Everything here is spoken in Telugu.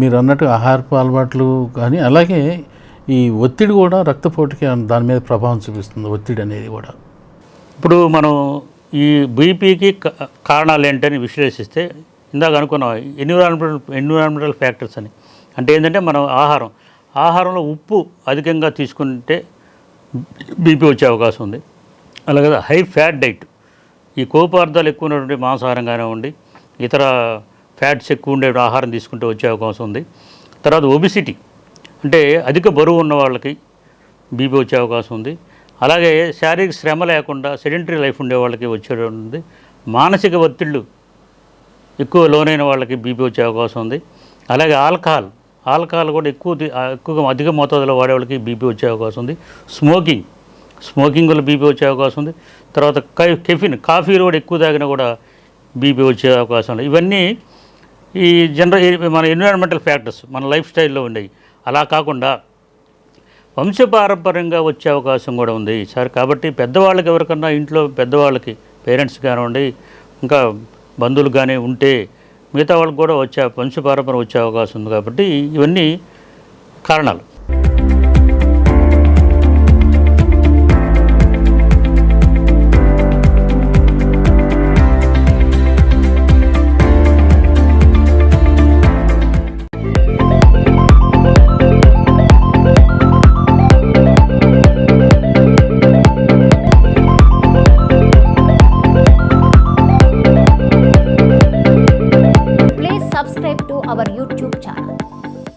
మీరు అన్నట్టు ఆహారపు అలవాట్లు కానీ అలాగే ఈ ఒత్తిడి కూడా రక్తపోటుకి దాని మీద ప్రభావం చూపిస్తుంది, ఒత్తిడి అనేది కూడా. ఇప్పుడు మనం ఈ బీపీకి కారణాలు ఏంటని విశ్లేషిస్తే ఇందాక అనుకున్నాం ఎన్విరాన్మెంటల్ ఫ్యాక్టర్స్ అని. అంటే ఏంటంటే మనం ఆహారంలో ఉప్పు అధికంగా తీసుకుంటే బీపీ వచ్చే అవకాశం ఉంది. అలాగే హై ఫ్యాట్ డైట్, ఈ కొవ్వు పదార్థాలు ఎక్కువ ఉన్నటువంటి మాంసాహారం కానివ్వండి, ఇతర ఫ్యాట్స్ ఎక్కువ ఉండే ఆహారం తీసుకుంటే వచ్చే అవకాశం ఉంది. తర్వాత ఒబిసిటీ, అంటే అధిక బరువు ఉన్న వాళ్ళకి బీపీ వచ్చే అవకాశం ఉంది. అలాగే శారీరక శ్రమ లేకుండా సెడెంటరీ లైఫ్ ఉండే వాళ్ళకి వచ్చే ఉంది. మానసిక ఒత్తిళ్ళు ఎక్కువ లోనైన వాళ్ళకి బీపీ వచ్చే అవకాశం ఉంది. అలాగే ఆల్కహాల్ కూడా ఎక్కువగా అధిక మోతాదులో వాడే వాళ్ళకి బీపీ వచ్చే అవకాశం ఉంది. స్మోకింగ్ వల్ల బీపీ వచ్చే అవకాశం ఉంది. తర్వాత కాఫీ కూడా ఎక్కువ తాగినా కూడా బీపీ వచ్చే అవకాశం ఉంది. ఇవన్నీ ఈ మన ఎన్విరాన్మెంటల్ ఫ్యాక్టర్స్, మన లైఫ్ స్టైల్లో ఉండేవి. అలా కాకుండా వంశపారంపర్యంగా వచ్చే అవకాశం కూడా ఉంది సార్. కాబట్టి పెద్దవాళ్ళకి, ఎవరికన్నా ఇంట్లో పెద్దవాళ్ళకి, పేరెంట్స్ కానివ్వండి, ఇంకా బంధువులు కానీ ఉంటే మిగతా వాళ్ళకి కూడా వంశపారంపర్యం వచ్చే అవకాశం ఉంది. కాబట్టి ఇవన్నీ కారణాలు. Subscribe to our YouTube channel.